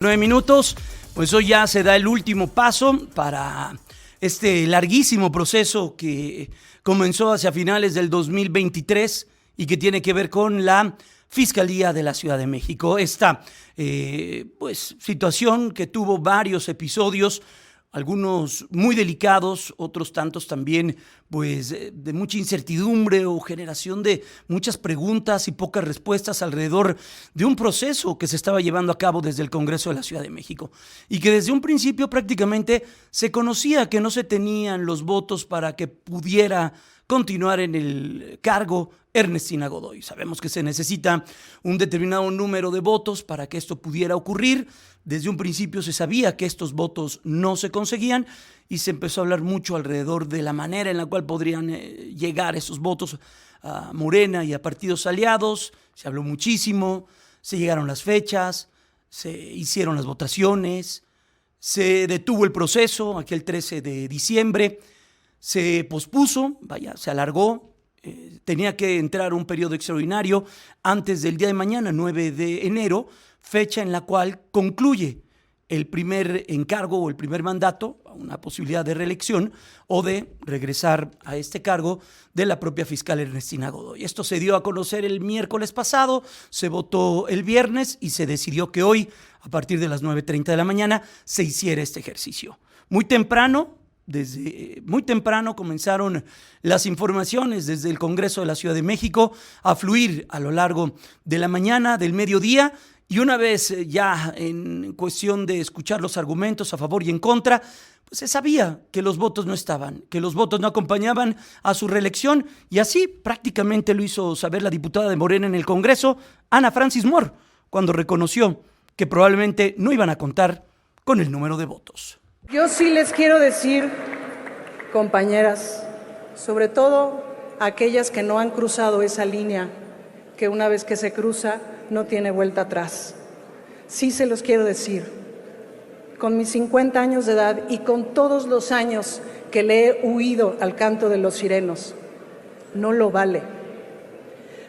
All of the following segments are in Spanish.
9 minutos, pues hoy ya se da el último paso para este larguísimo proceso que comenzó hacia finales del 2023 y que tiene que ver con la Fiscalía de la Ciudad de México. Esta pues situación que tuvo varios episodios, algunos muy delicados, otros tantos también pues de mucha incertidumbre o generación de muchas preguntas y pocas respuestas alrededor de un proceso que se estaba llevando a cabo desde el Congreso de la Ciudad de México y que desde un principio prácticamente se conocía que no se tenían los votos para que pudiera continuar en el cargo Ernestina Godoy. Sabemos que se necesita un determinado número de votos para que esto pudiera ocurrir. Desde un principio se sabía que estos votos no se conseguían y se empezó a hablar mucho alrededor de la manera en la cual podrían llegar esos votos a Morena y a partidos aliados. Se habló muchísimo, se llegaron las fechas, se hicieron las votaciones, se detuvo el proceso aquel 13 de diciembre, se pospuso, se alargó. Tenía que entrar un periodo extraordinario antes del día de mañana, 9 de enero, fecha en la cual concluye el primer encargo o el primer mandato, una posibilidad de reelección o de regresar a este cargo de la propia fiscal Ernestina Godoy. Esto se dio a conocer el miércoles pasado, se votó el viernes y se decidió que hoy, a partir de las 9:30 de la mañana, se hiciera este ejercicio. Desde muy temprano comenzaron las informaciones desde el Congreso de la Ciudad de México a fluir a lo largo de la mañana, del mediodía, y una vez ya en cuestión de escuchar los argumentos a favor y en contra, pues se sabía que los votos no estaban, que los votos no acompañaban a su reelección, y así prácticamente lo hizo saber la diputada de Morena en el Congreso, Ana Francis Moore, cuando reconoció que probablemente no iban a contar con el número de votos. Yo sí les quiero decir, compañeras, sobre todo aquellas que no han cruzado esa línea, que una vez que se cruza no tiene vuelta atrás. Sí se los quiero decir, con mis 50 años de edad y con todos los años que le he huido al canto de los sirenos, no lo vale.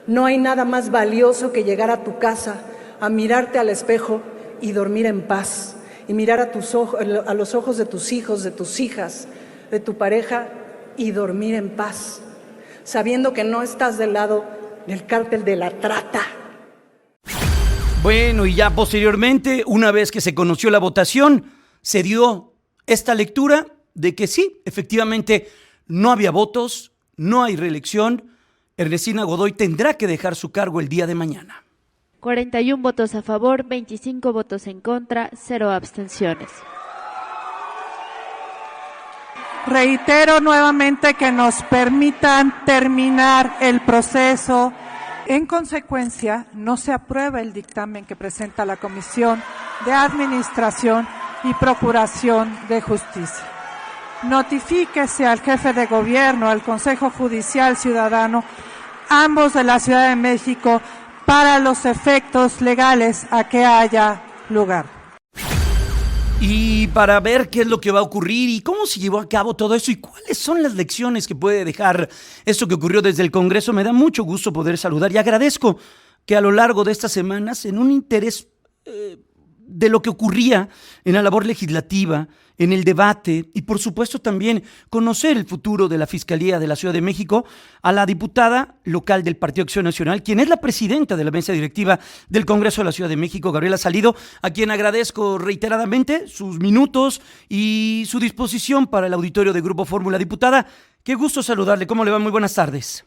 No hay nada más valioso que llegar a tu casa, a mirarte al espejo y dormir en paz. Y mirar a los ojos de tus hijos, de tus hijas, de tu pareja y dormir en paz, sabiendo que no estás del lado del cártel de la trata. Bueno, y ya posteriormente, una vez que se conoció la votación, se dio esta lectura de que sí, efectivamente, no había votos, no hay reelección. Ernestina Godoy tendrá que dejar su cargo el día de mañana. 41 votos a favor, 25 votos en contra, 0 abstenciones. Reitero nuevamente que nos permitan terminar el proceso. En consecuencia, no se aprueba el dictamen que presenta la Comisión de Administración y Procuración de Justicia. Notifíquese al jefe de gobierno, al Consejo Judicial Ciudadano, ambos de la Ciudad de México, para los efectos legales a que haya lugar. Y para ver qué es lo que va a ocurrir y cómo se llevó a cabo todo eso y cuáles son las lecciones que puede dejar esto que ocurrió desde el Congreso, me da mucho gusto poder saludar y agradezco que a lo largo de estas semanas, en un interés de lo que ocurría en la labor legislativa, en el debate y por supuesto también conocer el futuro de la Fiscalía de la Ciudad de México, a la diputada local del Partido Acción Nacional, quien es la presidenta de la mesa directiva del Congreso de la Ciudad de México, Gabriela Salido, a quien agradezco reiteradamente sus minutos y su disposición para el auditorio de Grupo Fórmula. Diputada, qué gusto saludarle, ¿cómo le va? Muy buenas tardes.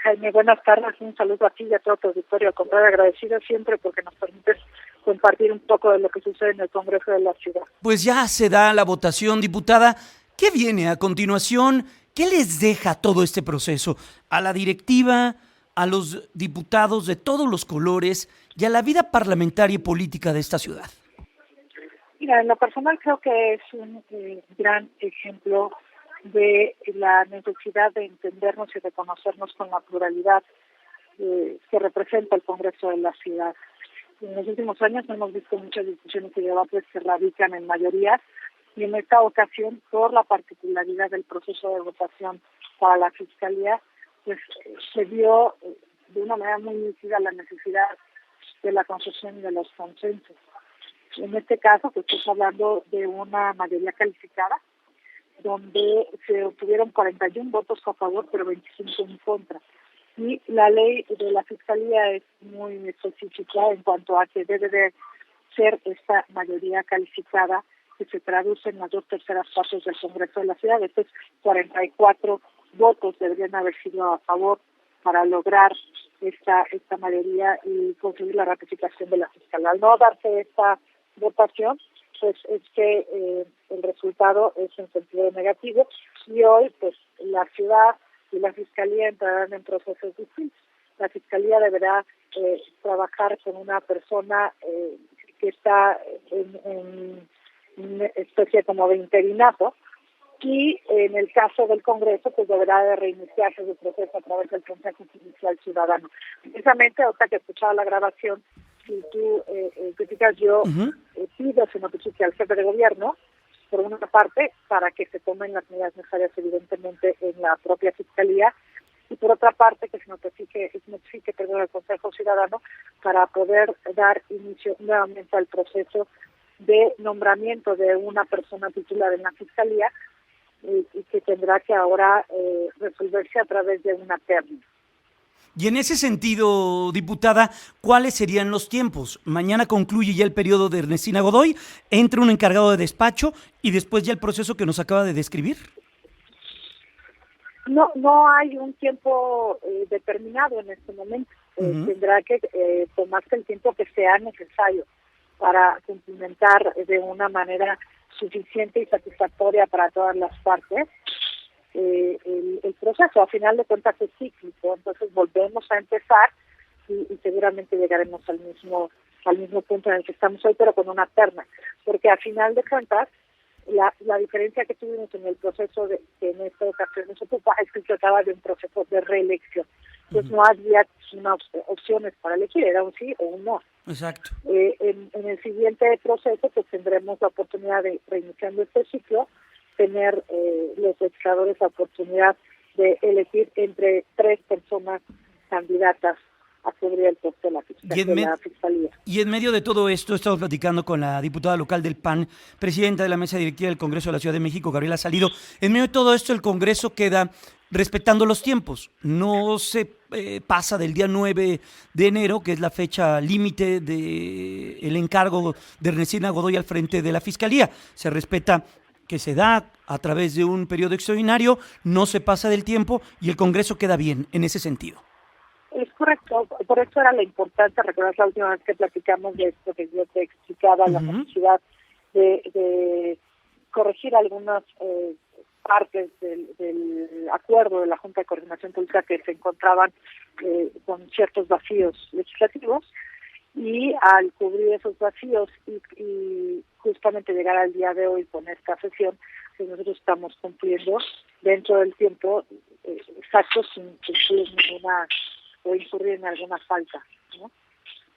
Jaime, buenas tardes, un saludo a ti y a todo tu auditorio, al contrario, agradecida siempre porque nos permites compartir un poco de lo que sucede en el Congreso de la Ciudad. Pues ya se da la votación, diputada. ¿Qué viene a continuación? ¿Qué les deja todo este proceso a la directiva, a los diputados de todos los colores y a la vida parlamentaria y política de esta ciudad? Mira, en lo personal creo que es un gran ejemplo de la necesidad de entendernos y reconocernos con la pluralidad que representa el Congreso de la Ciudad. En los últimos años hemos visto muchas discusiones y debates que radican en mayorías y en esta ocasión, por la particularidad del proceso de votación para la Fiscalía, pues se vio de una manera muy nítida la necesidad de la construcción de los consensos. En este caso, pues estamos hablando de una mayoría calificada, donde se obtuvieron 41 votos a favor, pero 25 en contra. Y la ley de la Fiscalía es muy específica en cuanto a que debe de ser esta mayoría calificada que se traduce en las 2/3 partes del Congreso de la Ciudad. Estos 44 votos deberían haber sido a favor para lograr esta mayoría y conseguir la ratificación de la Fiscalía. Al no darse esta votación, pues es que el resultado es en sentido negativo, y hoy pues la ciudad y la Fiscalía entrarán en procesos distintos. La Fiscalía deberá trabajar con una persona que está en una especie como de interinato, y en el caso del Congreso pues deberá de reiniciarse su proceso a través del Consejo Judicial Ciudadano. Precisamente, ahorita que escuchaba la grabación, si tú criticas, yo pido se notifique al jefe de gobierno, por una parte, para que se tomen las medidas necesarias, evidentemente, en la propia Fiscalía, y por otra parte, que se notifique al Consejo Ciudadano para poder dar inicio nuevamente al proceso de nombramiento de una persona titular en la Fiscalía, y que tendrá que ahora resolverse a través de una terna. Y en ese sentido, diputada, ¿cuáles serían los tiempos? Mañana concluye ya el periodo de Ernestina Godoy, entra un encargado de despacho y después ya el proceso que nos acaba de describir. No hay un tiempo determinado en este momento. Tendrá que tomarse el tiempo que sea necesario para cumplimentar de una manera suficiente y satisfactoria para todas las partes el proceso. A final de cuentas es cíclico, entonces volvemos a empezar y seguramente llegaremos al mismo punto en el que estamos hoy, pero con una terna, porque a final de cuentas la diferencia que tuvimos en el proceso que en esta ocasión nos ocupa es que se trataba de un proceso de reelección. Entonces no había unas opciones para elegir, era un sí o un no. Exacto. En el siguiente proceso pues tendremos la oportunidad de, reiniciando este ciclo, tener los legisladores la oportunidad de elegir entre 3 personas candidatas a cubrir el puesto de la Fiscalía. Y en medio de todo esto, estamos platicando con la diputada local del PAN, presidenta de la mesa directiva del Congreso de la Ciudad de México, Gabriela Salido. En medio de todo esto, el Congreso queda respetando los tiempos. No se pasa del día 9 de enero, que es la fecha límite del encargo de Ernestina Godoy al frente de la Fiscalía. Se respeta que se da a través de un periodo extraordinario, no se pasa del tiempo y el Congreso queda bien en ese sentido. Es correcto, por eso era la importancia, recuerdas la última vez que platicamos de esto, que yo te explicaba, la necesidad de corregir algunas partes del acuerdo de la Junta de Coordinación Política que se encontraban con ciertos vacíos legislativos, y al cubrir esos vacíos y justamente llegar al día de hoy con esta sesión, que nosotros estamos cumpliendo dentro del tiempo exacto, sin cumplir ninguna o incurrir en alguna falta, ¿no?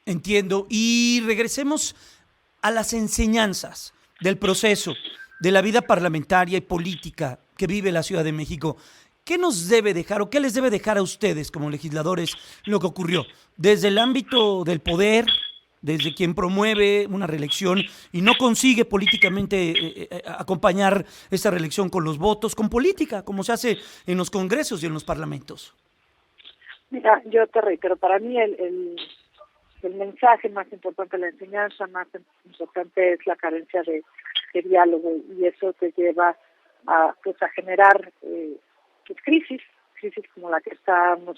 Entiendo. Y regresemos a las enseñanzas del proceso de la vida parlamentaria y política que vive la Ciudad de México. ¿Qué nos debe dejar o qué les debe dejar a ustedes como legisladores lo que ocurrió? Desde el ámbito del poder, desde quien promueve una reelección y no consigue políticamente acompañar esa reelección con los votos, con política, como se hace en los congresos y en los parlamentos. Mira, yo te reitero, para mí el mensaje más importante, la enseñanza más importante es la carencia de diálogo, y eso te lleva a generar crisis como la que estamos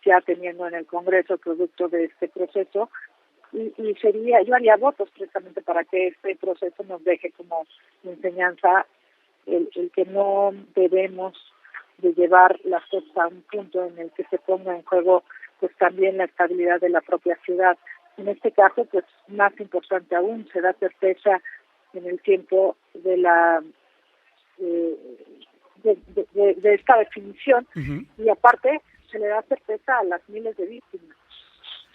ya teniendo en el Congreso producto de este proceso, y yo haría votos precisamente para que este proceso nos deje como enseñanza el que no debemos de llevar las cosas a un punto en el que se ponga en juego pues también la estabilidad de la propia ciudad. En este caso, pues más importante aún, se da certeza en el tiempo de la de esta definición, y aparte se le da certeza a las miles de víctimas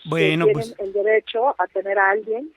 que tienen el derecho a tener a alguien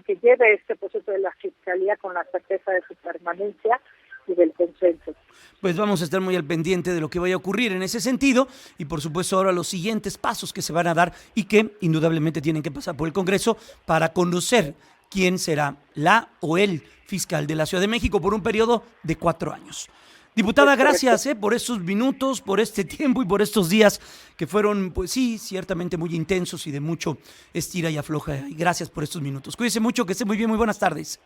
que lleve este proceso de la Fiscalía con la certeza de su permanencia y del consenso. Pues vamos a estar muy al pendiente de lo que vaya a ocurrir en ese sentido, y por supuesto ahora los siguientes pasos que se van a dar y que indudablemente tienen que pasar por el Congreso para conocer quién será la o el fiscal de la Ciudad de México por un periodo de 4 años. Diputada, gracias por estos minutos, por este tiempo y por estos días que fueron, pues sí, ciertamente muy intensos y de mucho estira y afloja. Y gracias por estos minutos. Cuídese mucho, que esté muy bien, muy buenas tardes.